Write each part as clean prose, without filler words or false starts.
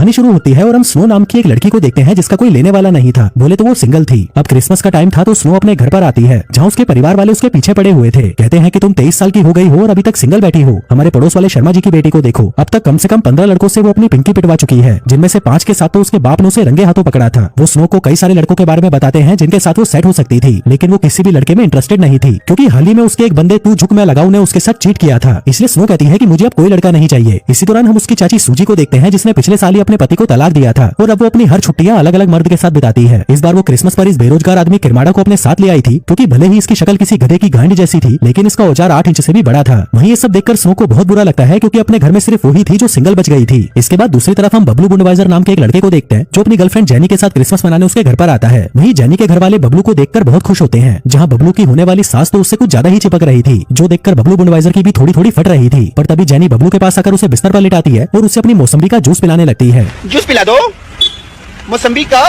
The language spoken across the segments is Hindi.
कहानी शुरू होती है और हम स्नो नाम की एक लड़की को देखते हैं जिसका कोई लेने वाला नहीं था। बोले तो वो सिंगल थी। अब क्रिसमस का टाइम था तो स्नो अपने घर पर आती है जहाँ उसके परिवार वाले उसके पीछे पड़े हुए थे। कहते हैं कि तुम 23 साल की हो गई हो और अभी तक सिंगल बैठी हो। हमारे पड़ोस वाले शर्मा जी की बेटी को देखो, अब तक कम से कम 15 लड़कों से वो अपनी पिंकी पिटवा चुकी है, जिनमें से 5 के साथ तो उसके बाप ने उसे रंगे हाथों पकड़ा था। वो स्नो को कई सारे लड़कों के बारे में बताते हैं जिनके साथ वो सेट हो सकती थी, लेकिन वो किसी भी लड़के में इंटरेस्टेड नहीं थी क्योंकि हाल ही में उसके एक बंदे तू झुक मैं लगाऊ ने उसके साथ चीट किया था। इसलिए स्नो कहती है कि मुझे अब कोई लड़का नहीं चाहिए। इसी दौरान हम उसकी चाची सूजी को देखते हैं जिसने पिछले साल ही अपने पति को तलाक दिया था और अब वो अपनी हर छुट्टियां अलग अलग मर्द के साथ बिताती है। इस बार वो क्रिसमस पर इस बेरोजगार आदमी किरमाड़ा को अपने साथ ले आई थी क्योंकि भले ही इसकी शक्ल किसी गधे की गांड जैसी थी, लेकिन इसका औजार 8 इंच से भी बड़ा था। वहीं ये सब देखकर स्नो को बहुत बुरा लगता है क्योंकि अपने घर में सिर्फ वही थी जो सिंगल बच गई थी। इसके बाद दूसरी तरफ हम बबलू बुंडवाइजर नाम के एक लड़के को देखते हैं जो अपनी गर्लफ्रेंड जेनी के साथ क्रिसमस मनाने उसके घर पर आता है। वहीं जेनी के घर वाले बबलू को देखकर बहुत खुश होते हैं, जहाँ बबलू की होने वाली सास तो उससे कुछ ज्यादा ही चिपक रही थी, जो देखकर बबलू बुंडवाइजर की भी थोड़ी थोड़ी फट रही थी। पर तभी जेनी बबलू के पास आकर उसे बिस्तर पर लिटाती है और उसे अपनी मौसम्बी का जूस पिलाने लगती है। जूस पिला दो मौसम्बी का।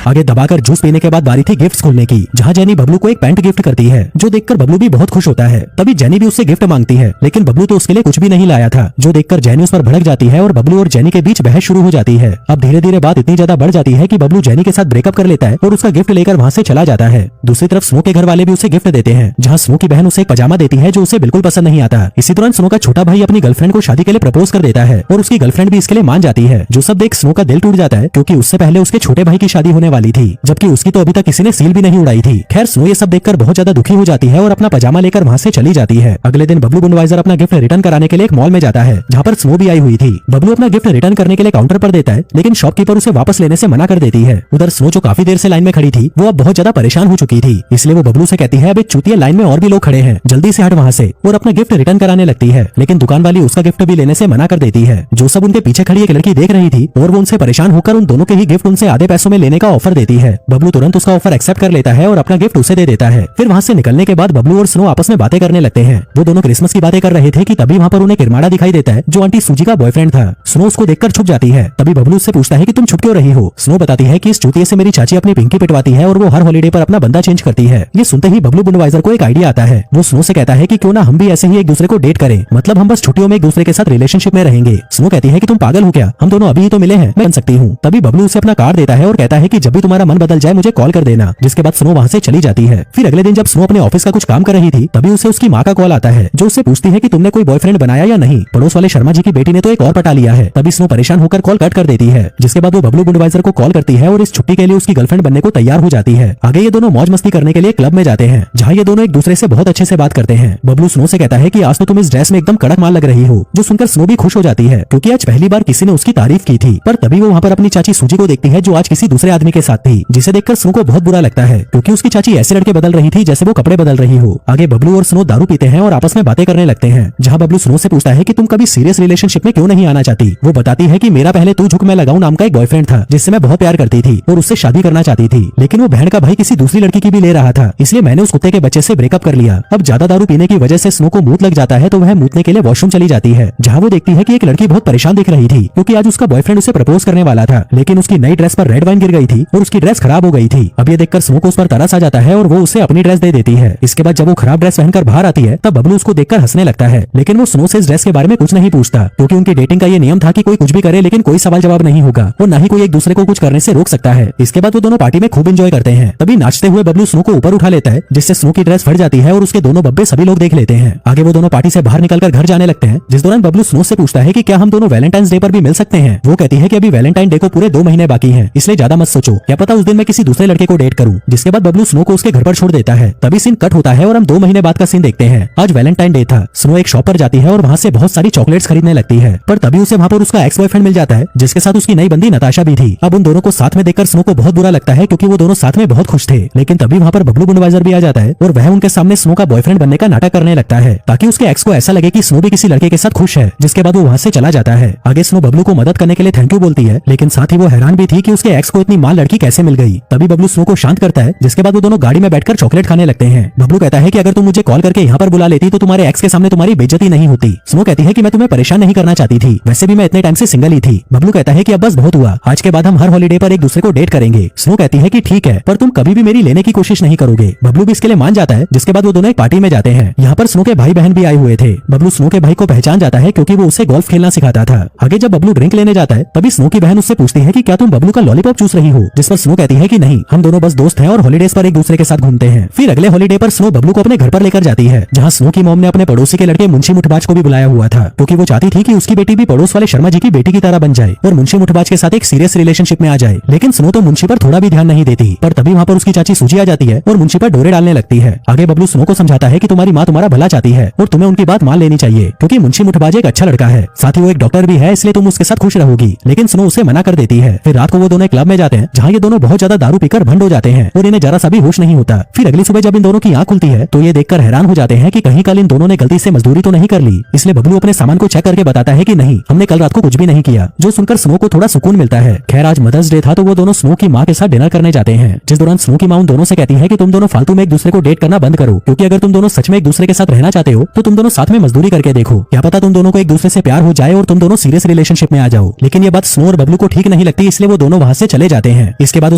आगे दबाकर जूस पीने के बाद बारी थी गिफ्ट्स खोलने की, जहाँ जेनी बबलू को एक पैंट गिफ्ट करती है जो देखकर बबलू भी बहुत खुश होता है। तभी जेनी भी उससे गिफ्ट मांगती है, लेकिन बबलू तो उसके लिए कुछ भी नहीं लाया था, जो देखकर जेनी उस पर भड़क जाती है और बबलू और जेनी के बीच बहस शुरू हो जाती है। अब धीरे धीरे बात इतनी ज्यादा बढ़ जाती है कि बबलू जेनी के साथ ब्रेकअप कर लेता है और उसका गिफ्ट लेकर वहाँ से चला जाता है। दूसरी तरफ स्नो के घर वाले भी उसे गिफ्ट देते हैं, जहाँ स्नो की बहन उसे एक पजामा देती है जो उसे बिल्कुल पसंद नहीं आता। इसी दौरान स्नो का छोटा भाई अपनी गर्लफ्रेंड को शादी के लिए प्रपोज कर देता है और उसकी गर्लफ्रेंड भी इसके लिए मान जाती है, जो सब देख स्नो का दिल टूट जाता है क्योंकि उससे पहले उसके छोटे भाई की शादी होने वाली थी, जबकि उसकी तो अभी तक किसी ने सील भी नहीं उड़ाई थी। खैर स्नो ये सब देखकर बहुत ज्यादा दुखी हो जाती है और अपना पजामा लेकर वहाँ से चली जाती है। अगले दिन बबलू बुंडवाइजर अपना गिफ्ट रिटर्न कराने के लिए एक मॉल में जाता है जहाँ पर स्नो भी आई हुई थी। बबलू अपना गिफ्ट रिटर्न करने के लिए काउंटर पर देता है, लेकिन शॉपकीपर उसे वापस लेने से मना कर देती है। उधर स्नो जो काफी देर से लाइन में खड़ी थी वो अब बहुत ज्यादा परेशान हो चुकी थी, इसलिए वो बबलू से कहती है अब चूतिया लाइन में और भी लोग खड़े हैं, जल्दी से हट वहाँ से, और अपना गिफ्ट रिटर्न कराने लगती है। लेकिन दुकान वाली उसका गिफ्ट भी लेने से मना कर देती है। जो सब उनके पीछे खड़ी एक लड़की देख रही थी और वो उनसे परेशान होकर उन दोनों के ही गिफ्ट उनसे आधे पैसों में लेने का ऑफर देती है। बबलू तुरंत उसका ऑफर एक्सेप्ट कर लेता है और अपना गिफ्ट उसे दे देता है। फिर वहाँ से निकलने के बाद बबलू और स्नो आपस में बातें करने लगते हैं। वो दोनों क्रिसमस की बातें कर रहे थे कि तभी वहाँ पर उन्हें किरमाड़ा दिखाई देता है जो आंटी सूजी का बॉयफ्रेंड था। स्नो उसको देखकर छुप जाती है। तभी बबलू उससे पूछता है कि तुम छुप क्यों रही हो। स्नो बताती है कि इस चूतिये से मेरी चाची अपनी पिंकी पिटवाती है और वो हर हॉलीडे पर अपना बंदा चेंज करती है। ये सुनते ही बबलू बुंडवाइजर को एक आइडिया आता है। वो स्नो से कहता है कि क्यों ना हम भी ऐसे ही एक दूसरे को डेट करें, मतलब हम बस छुट्टियों में एक दूसरे के साथ रिलेशनशिप में रहेंगे। स्नो कहती है कि तुम पागल हो क्या, हम दोनों अभी ही तो मिले हैं, मैं बन सकती हूँ। तभी बबलू उसे अपना कार्ड देता है और कहता है कि जब भी तुम्हारा मन बदल जाए मुझे कॉल कर देना, जिसके बाद स्नो वहाँ से चली जाती है। फिर अगले दिन जब स्नो अपने ऑफिस का कुछ काम कर रही थी तभी उसे उसकी माँ का कॉल आता है जो उससे पूछती है कि तुमने कोई बॉयफ्रेंड बनाया या नहीं, पड़ोस वाले शर्मा जी की बेटी ने तो एक और पटा लिया है। तभी स्नो परेशान होकर कॉल कट कर देती है, जिसके बाद वो बबलू बुंडवाइजर को कॉल करती है और इस छुट्टी के लिए उसकी गर्लफ्रेंड बनने को तैयार हो जाती है। आगे ये दोनों मौज मस्ती करने के लिए क्लब में जाते हैं जहाँ ये दोनों एक दूसरे से बहुत अच्छे से बात करते हैं। बबलू स्नो से कहता है कि आज तो तुम इस ड्रेस में एकदम कड़क माल लग रही हो, जो सुनकर स्नो भी खुश हो जाती है क्योंकि आज पहली बार किसी ने उसकी तारीफ की थी। पर तभी वो वहाँ पर अपनी चाची सूजी को देखती है जो आज किसी दूसरे आदमी के साथ थी, जिसे देखकर स्नो को बहुत बुरा लगता है क्योंकि उसकी चाची ऐसे लड़के बदल रही थी जैसे वो कपड़े बदल रही हो। आगे बबलू और स्नो दारू पीते हैं और आपस में बातें करने लगते हैं, जहाँ बबलू स्नो से पूछता है कि तुम कभी सीरियस रिलेशनशिप में क्यों नहीं आना चाहती। वो बताती है कि मेरा पहले तू झुक मैं लगाऊं नाम का एक बॉयफ्रेंड था जिससे मैं बहुत प्यार करती थी और उससे शादी करना चाहती थी, लेकिन वो बहन का भाई किसी दूसरी लड़की की भी ले रहा था, इसलिए मैंने उस कुत्ते के बच्चे से ब्रेकअप कर लिया। अब ज्यादा दारू पीने की वजह से स्नो को मूत लग जाता है तो वह मूतने के लिए वॉशरूम चली जाती है, जहाँ वो देखती है कि एक लड़की बहुत परेशान दिख रही थी क्योंकि आज उसका बॉयफ्रेंड उसे प्रपोज करने वाला था, लेकिन उसकी नई ड्रेस पर रेड वाइन गिर गई थी और उसकी ड्रेस खराब हो गई थी। अब ये देखकर स्नो को उस पर तरस आ जाता है और वो उसे अपनी ड्रेस दे देती है। इसके बाद जब वो खराब ड्रेस पहनकर बाहर आती है तब बबलू उसको देखकर हंसने लगता है, लेकिन वो स्नो से इस ड्रेस के बारे में कुछ नहीं पूछता क्योंकि उनकी डेटिंग का ये नियम था कि कोई कुछ भी करे लेकिन कोई सवाल जवाब नहीं होगा और न ही कोई एक दूसरे को कुछ करने से रोक सकता है। इसके बाद वो दोनों पार्टी में खूब एंजॉय करते हैं। तभी नाचते हुए बबलू स्नो को ऊपर उठा लेता है जिससे स्नो की ड्रेस फट जाती है और उसके दोनों बब्बे सभी लोग देख लेते हैं। आगे वो दोनों पार्टी से बाहर निकलकर घर जाने लगते हैं, जिस दौरान बबलू स्नो से पूछता है कि क्या हम दोनों वैलेंटाइंस डे पर भी मिल सकते हैं। वो कहती है कि अभी वैलेंटाइन डे को पूरे 2 महीने बाकी हैं, इसलिए ज्यादा मत सोचो, क्या पता उस दिन मैं किसी दूसरे लड़के को डेट करूं। जिसके बाद बबलू स्नो को उसके घर पर छोड़ देता है। तभी सीन कट होता है और हम 2 महीने बाद का सीन देखते हैं। आज वैलेंटाइन डे था। स्नो एक शॉप पर जाती है और वहाँ से बहुत सारी चॉकलेट्स खरीदने लगती है, पर तभी उसे वहाँ पर उसका एक्स बॉयफ्रेंड मिल जाता है जिसके साथ उसकी नई बंदी नताशा भी थी। अब उन दोनों को साथ में देखकर स्नो को बहुत बुरा लगता है क्योंकि वो दोनों साथ में बहुत खुश थे, लेकिन तभी वहाँ पर बबलू बुंडवाइजर भी आ जाता है और वह उनके सामने स्नो का बॉयफ्रेंड बनने का नाटक करने लगता है ताकि उसके एक्स को ऐसा लगे कि स्नो भी किसी लड़के के साथ खुश है। जिसके बाद वो वहाँ से चला जाता है। आगे स्नो बबलू को मदद करने के लिए थैंक यू बोलती है, लेकिन साथ ही वो हैरान भी थी थी कि उसके एक्स को इतनी माल लड़की कैसे मिल गई। तभी बबलू स्नो को शांत करता है, जिसके बाद वो दोनों गाड़ी में बैठकर चॉकलेट खाने लगते हैं। बबलू कहता है कि अगर तुम मुझे कॉल करके यहाँ पर बुला लेती तो तुम्हारे एक्स के सामने तुम्हारी बेइज्जती नहीं होती। स्नो कहती है कि मैं तुम्हें परेशान नहीं करना चाहती थी, वैसे भी मैं इतने टाइम से सिंगल ही थी। बबलू कहता है कि अब बस बहुत हुआ, आज के बाद हम हर हॉलीडे पर एक दूसरे को डेट करेंगे। स्नो कहती है कि ठीक है, पर तुम कभी भी मेरी लेने की कोशिश नहीं करोगे। बबलू भी इसके लिए मान जाता है, जिसके बाद वो दोनों एक पार्टी में जाते हैं। यहाँ पर स्नो के भाई बहन भी आए हुए थे। बबलू स्नो के भाई को पहचान जाता है क्योंकि वो उसे गोल्फ खेलना सिखाता था। आगे जब बबलू ड्रिंक लेने जाता है तभी स्नो की बहन उससे पूछती है कि क्या तुम बबलू का लॉलीपॉप चूस रही हो, जिस पर स्नो कहती है कि नहीं, हम दोनों बस दोस्त हैं और हॉलीडेज पर एक दूसरे के साथ घूमते हैं। फिर अगले हॉलीडे पर स्नो बबलू को अपने घर पर लेकर जाती है, जहाँ स्नो की मॉम ने अपने पड़ोसी के लड़के मुंशी मुठबाज को भी बुलाया हुआ था, क्योंकि वो चाहती थी कि उसकी बेटी भी पड़ोस वाले शर्मा जी की बेटी की तरह बन जाए और मुंशी मुठबाज के साथ एक सीरियस रिलेशनशिप में आ जाए। लेकिन स्नो तो मुंशी पर थोड़ा भी ध्यान नहीं देती, पर तभी वहाँ पर उसकी चाची सूजी आ जाती है और मुंशी पर डोरे डालने लगती है। आगे बबलू स्नो को समझाता है कि तुम्हारी माँ तुम्हारा भला चाहती है और तुम्हें उनकी बात मान लेनी चाहिए, क्योंकि मुंशी मुठबाज एक अच्छा लड़का है, साथ ही वो एक डॉक्टर भी है, इसलिए तुम उसके साथ खुश रहोगी। लेकिन स्नो उसे मना कर देती है। फिर रात को वो दोनों क्लब में जाते हैं, जहाँ ये दोनों बहुत ज्यादा दारू पीकर भंड हो जाते हैं और इन्हें जरा सा भी होश नहीं होता। फिर अगली सुबह जब इन दोनों की आंख खुलती है तो ये देखकर हैरान हो जाते हैं कि कहीं कल इन दोनों ने गलती से मजदूरी तो नहीं कर ली। इसलिए बबलू अपने सामान को चेक करके बताता है कि नहीं, हमने कल रात को कुछ भी नहीं किया, जो सुनकर स्नो को थोड़ा सुकून मिलता है। खैर आज मदर्स डे था तो वो दोनों स्नो की माँ के साथ डिनर करने जाते हैं, जिस दौरान स्नो की माँ उन दोनों से कहती है कि तुम दोनों फालतू में एक दूसरे को डेट करना बंद करो, क्योंकि अगर तुम दोनों सच में एक दूसरे के साथ रहना चाहते हो तो तुम दोनों साथ में मजदूरी करके देखो, क्या पता तुम दोनों को एक दूसरे से प्यार हो जाए और तुम दोनों सीरियस रिलेशनशिप में आ जाओ। लेकिन ये बात स्नो और बबलू को ठीक नहीं लगती, इसलिए वो दोनों वहाँ से चले जाते हैं। इसके बाद वो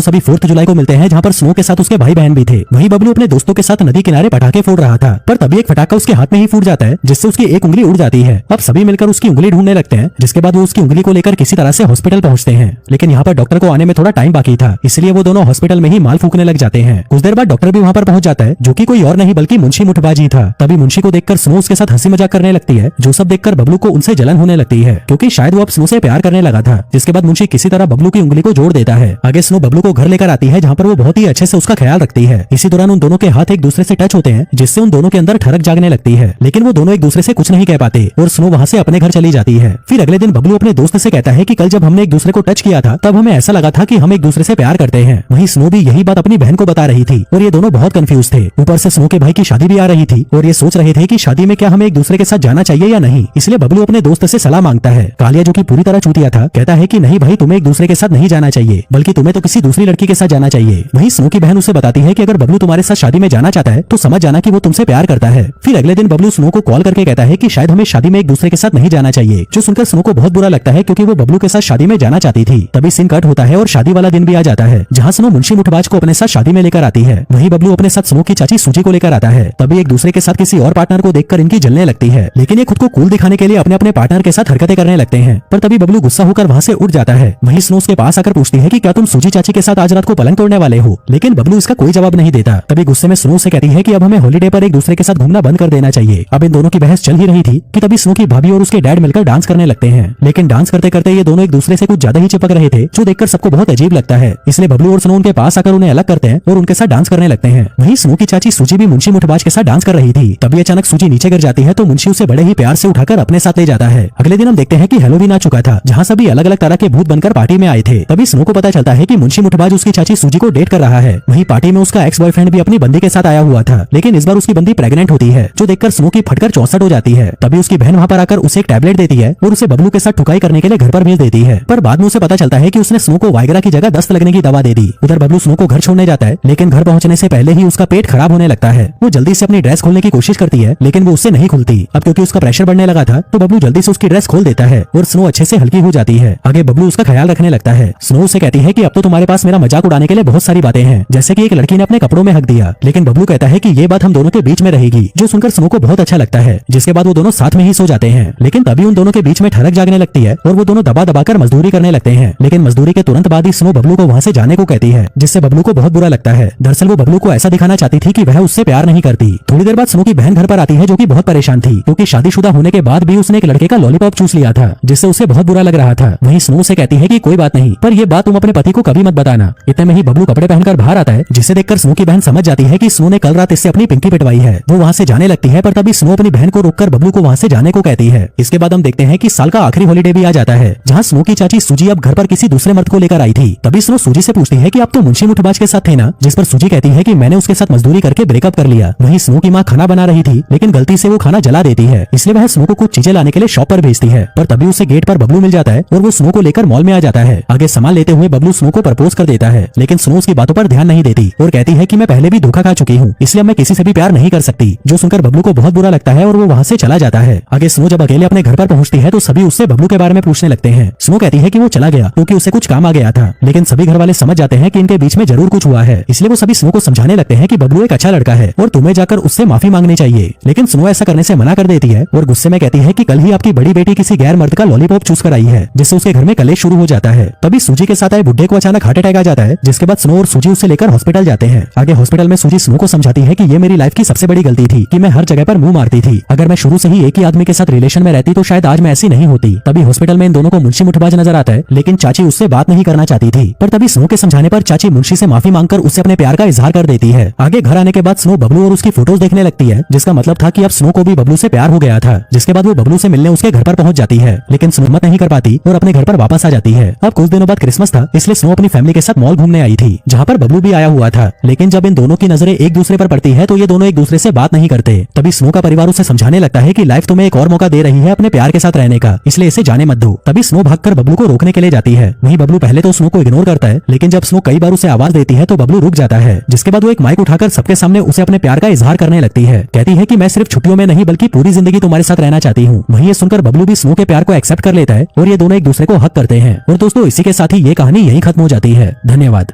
सभी 4 जुलाई को मिलते हैं, जहाँ पर स्नो के साथ उसके भाई बहन भी थे। वहीं बबलू अपने दोस्तों के साथ नदी किनारे पटाखे फोड़ रहा था, पर तभी एक फटाका उसके हाथ में ही फूट जाता है, जिससे उसकी एक उंगली उड़ जाती है। अब सभी मिलकर उसकी उंगली ढूंढने लगते हैं, जिसके बाद वो उसकी उंगली को लेकर किसी तरह से हॉस्पिटल पहुंचते हैं। लेकिन यहाँ पर डॉक्टर को आने में थोड़ा टाइम बाकी था, इसलिए वो दोनों हॉस्पिटल में ही माल फूकने लग जाते हैं। कुछ देर बाद डॉक्टर भी वहाँ पर पहुंच जाता है, जो कि कोई और नहीं बल्कि मुंशी मुठबाज ही था। तभी मुंशी को देखकर स्नो उसके साथ हंसी मजाक करने लगती है, जो सब देखकर बबलू को उनसे जलन होने लगती है, क्योंकि शायद वो अब स्नो से प्यार करने लगा था। जिसके बाद मुंशी किसी तरह बबलू की उंगली को जोड़ देता है। आगे स्नो बबलू को घर लेकर आती है, जहाँ पर वो बहुत ही अच्छे से उसका ख्याल रखती है। इसी दौरान उन दोनों के हाथ एक दूसरे से टच होते हैं, जिससे उन दोनों के अंदर ठरक जागने लगती है। लेकिन वो दोनों एक दूसरे से कुछ नहीं कह पाते और स्नो वहाँ से अपने घर चली जाती है। फिर अगले दिन बबलू अपने दोस्त से कहता है कि कल जब हमने एक दूसरे को टच किया था तब हमें ऐसा लगा था कि हम एक दूसरे से प्यार करते हैं। वहीं स्नो भी यही बात अपनी बहन को बता रही थी और ये दोनों बहुत कंफ्यूज थे। ऊपर से स्नो के भाई की शादी भी आ रही थी और ये सोच रहे थे कि शादी में क्या हमें एक दूसरे के साथ जाना चाहिए या नहीं। इसलिए बबलू अपने दोस्त से सलाह मांगता है। कालिया, जो कि पूरी तरह चूतिया था, कहता है कि नहीं भाई, तुम्हें एक दूसरे के साथ नहीं जाना चाहिए, बल्कि तुम्हें तो किसी दूसरी लड़की के साथ जाना चाहिए। वहीं स्नो की बहन उसे बताती है कि अगर बबलू तुम्हारे साथ शादी में जाना चाहता है तो समझ जाना कि वो तुमसे प्यार करता है। फिर अगले दिन बबलू स्नो को कॉल करके कहता है कि शायद हमें शादी में एक दूसरे के साथ नहीं जाना चाहिए, जो सुनकर स्नो को बहुत बुरा लगता है, क्योंकि वो बबलू के साथ शादी में जाना चाहती थी। तभी सीन कट होता है और शादी वाला दिन भी आ जाता है, जहाँ स्नो मुंशी मुठबाज को अपने साथ शादी में लेकर आती है। वहीं बबलू अपने साथ स्नो की चाची सूजी को लेकर आता है। तभी एक दूसरे के साथ किसी और पार्टनर को देखकर इनकी जलने लगती है, लेकिन ये खुद को कूल दिखाने के लिए अपने अपने पार्टनर के साथ हरकतें करने लगते हैं। पर तभी बबलू गुस्सा होकर वहाँ से उठ जाता है। वहीं स्नो उसके पास आकर पूछती है कि क्या तुम सूजी चाची के साथ आज रात को पलंग तोड़ने वाले हो, लेकिन बबलू इसका कोई जवाब नहीं देता। तभी गुस्से में स्नो से कहती है कि अब हमें हॉलीडे पर एक दूसरे के साथ घूमना बंद कर देना चाहिए। अब इन दोनों की बहस चल ही रही थी कि तभी स्नो की भाभी और उसके डैड मिलकर डांस करने लगते हैं। लेकिन डांस करते करते ये दोनों एक दूसरे से कुछ ज्यादा ही चिपक रहे थे, जो देखकर सबको बहुत अजीब लगता है। इसलिए बबलू और स्नो उनके पास आकर उन्हें अलग करते हैं और उनके साथ डांस करने लगते हैं। वहीं स्नो की चाची सूजी भी मुंशी मुठबाज के साथ डांस कर रही थी। तभी अचानक सूजी नीचे गिर जाती है तो मुंशी उसे बड़े ही प्यार से उठाकर अपने साथ ले जाता है। अगले दिन हम देखते हैं कि हैलोवीन आ चुका था, जहाँ सभी अलग अलग तरह के भूत बनकर पार्टी में आए थे। तभी स्नो को पता चलता है कि मुंशी मुठबाज उसकी चाची सूजी को डेट कर रहा है। वहीं पार्टी में उसका एक्स बॉयफ्रेंड भी अपनी बंदी के साथ आया हुआ था, लेकिन इस बार उसकी बंदी प्रेग्नेंट होती है, जो देखकर स्नो की फटकर 64 हो जाती है। तभी उसकी बहन वहाँ पर आकर उसे एक टैबलेट देती है और उसे बबलू के साथ ठुकाई करने के लिए घर पर भेज देती है। पर बाद में उसे पता चलता है कि उसने स्नो को वाइग्रा की जगह दस्त लगने की दवा दे दी। उधर बबलू स्नो को घर छोड़ने जाता है, लेकिन घर पहुंचने से पहले ही उसका पेट खराब होने लगता है। वो जल्दी से अपनी ड्रेस खोलने की कोशिश करती है, लेकिन वो उससे नहीं खुलती। अब क्योंकि उसका प्रेशर बढ़ने लगा था तो बबलू जल्दी से उसकी ड्रेस खोल देता है और स्नो अच्छे से हल्की हो जाती है। आगे बबलू उसका ख्याल रखने लगता है। स्नो उसे कहती है कि अब तो तुम्हारे पास मेरा मजाक उड़ाने के लिए बहुत सारी बातें हैं, जैसे कि एक लड़की ने अपने कपड़ों में हक दिया। लेकिन बबलू कहता है कि ये बात हम दोनों के बीच में रहेगी, जो सुनकर स्नो को बहुत अच्छा लगता है। जिसके बाद वो दोनों साथ में ही सो जाते हैं। लेकिन तभी उन दोनों के बीच में ठरक जागने लगती है और वो दोनों दबा दबाकर मजदूरी करने लगते हैं। लेकिन मजदूरी के तुरंत बाद ही स्नो बबलू को वहाँ से जाने को कहती है, जिससे बबलू को बहुत बुरा लगता है। दरअसल वो बबलू को ऐसा दिखाना चाहती थी कि वह उससे प्यार नहीं करती। थोड़ी देर बाद स्नो की बहन घर पर आती है, जो कि बहुत परेशान थी, क्योंकि शादीशुदा होने के बाद भी उसने एक लड़के का लॉलीपॉप चूस लिया था, जिससे उसे बहुत बुरा लग रहा था। वहीं स्नो से कहती है कि कोई बात नहीं, पर ये बात तुम अपने पति को कभी मत बताना। इतने में ही बबलू कपड़े पहनकर बाहर आता है, जिसे देखकर स्नो की बहन समझ जाती है कि स्नो ने कल रात इससे अपनी पिंकी पिटवाई है। वो वहाँ से जाने लगती है, पर तभी स्नो अपनी बहन को रोककर बबलू को वहाँ से जाने को कहती है। इसके बाद हम देखते हैं कि साल का आखिरी हॉलीडे भी आ जाता है, जहाँ स्नो की चाची सूजी अब घर पर किसी दूसरे मर्द को लेकर आई थी। तभी स्नो सूजी से पूछती है कि आप तो मुंशी मुठबाज के साथ थे ना, जिस पर सूजी कहती है कि मैंने उसके साथ मजदूरी करके ब्रेकअप कर लिया। वहीं स्नो की माँ खाना बना रही थी, लेकिन गलती से वो खाना जला देती है, इसलिए वह स्नो को कुछ चीजें लाने के लिए शॉप पर भेजती है। पर तभी उसे गेट पर बबलू मिल जाता है और वो स्नो को लेकर मॉल में आ जाता है। आगे सामान लेते हुए बबलू स्नो को प्रपोज कर देता है, लेकिन स्नो उसकी बातों पर ध्यान नहीं देती और कहती है कि मैं पहले भी धोखा खा चुकी हूँ, इसलिए मैं किसी से भी प्यार नहीं कर सकती। जो सुनकर बबलू को बहुत बुरा लगता है और वो वहाँ से चला जाता है। आगे स्नो जब अकेले अपने घर पर पहुँचती है तो सभी उससे बबलू के बारे में पूछने लगते हैं। स्नो कहती है कि वो चला गया क्योंकि उसे कुछ काम आ गया था, लेकिन सभी घर वाले समझ जाते हैं कि इनके बीच में जरूर कुछ हुआ है, इसलिए वो सभी स्नो को समझाने लगते हैं कि बबलू एक अच्छा लड़का है और तुम्हें जाकर उससे माफी मांगनी चाहिए। लेकिन स्नो ऐसा करने से मना कर देती है और गुस्से में कहती है कि कल ही आपकी बड़ी बेटी किसी गैर मर्द का लॉलीपॉप चूस कर आई है, जिससे उसके घर में कलेश शुरू हो जाता है। तभी सूजी के साथ आए बुड्ढे को अचानक हार्ट अटैक आ जाता है, जिसके बाद स्नो और सूजी उसे लेकर हॉस्पिटल जाते हैं। आगे हॉस्पिटल में सूजी स्नो को समझाती है कि ये मेरी लाइफ की सबसे बड़ी गलती थी कि मैं हर जगह पर मुंह मारती थी। अगर मैं शुरू से ही एक ही आदमी के साथ रिलेशन में रहती तो शायद आज मैं ऐसी नहीं होती। तभी हॉस्पिटल में इन दोनों को मुंशी मुठबाज नजर आता है, लेकिन चाची उससे बात नहीं करना चाहती थी। पर तभी स्नो के समझाने पर चाची मुंशी से माफी मांगकर उससे अपने प्यार का इजहार कर देती है। आगे घर आने के बाद स्नो बबलू और उसकी फोटोज देखने लगती है, जिसका मतलब था कि अब स्नो को भी बबलू से प्यार हो गया था। जिसके बाद वो बबलू से मिलने उसके घर पर पहुंच जाती है, लेकिन स्नो हिम्मत नहीं कर पाती और अपने घर पर वापस आ जाती है। अब कुछ दिनों बाद क्रिसमस था, इसलिए स्नो अपनी फैमिली के साथ मॉल घूमने आई थी, जहाँ पर बबलू भी आया हुआ था। लेकिन जब इन दोनों की नजरें एक दूसरे पर पड़ती है तो ये दोनों एक दूसरे से बात नहीं करते। तभी स्नो का परिवार उसे समझाने लगता है कि लाइफ तुम्हें एक और मौका दे रही है अपने प्यार के साथ रहने का, इसलिए इसे जाने मत दो। तभी स्नो भागकर बबलू को रोकने के लिए जाती है। वहीं बबलू पहले तो स्नो को इग्नोर करता है, लेकिन जब स्नो कई बार उसे आवाज देती है तो बबलू रुक जाता है। जिसके बाद वो एक माइक उठाकर सबके सामने उसे अपने प्यार का इजहार करने लगती है। कहती है कि मैं सिर्फ छुट्टियों में नहीं बल्कि पूरी जिंदगी तुम्हारे साथ रहना चाहती हूँ। वहीं ये सुनकर बबलू भी स्नो के प्यार को एक्सेप्ट कर लेता है और ये दोनों एक दूसरे को हक करते हैं। और दोस्तों इसी के साथ ही ये कहानी यहीं खत्म हो जाती है। धन्यवाद।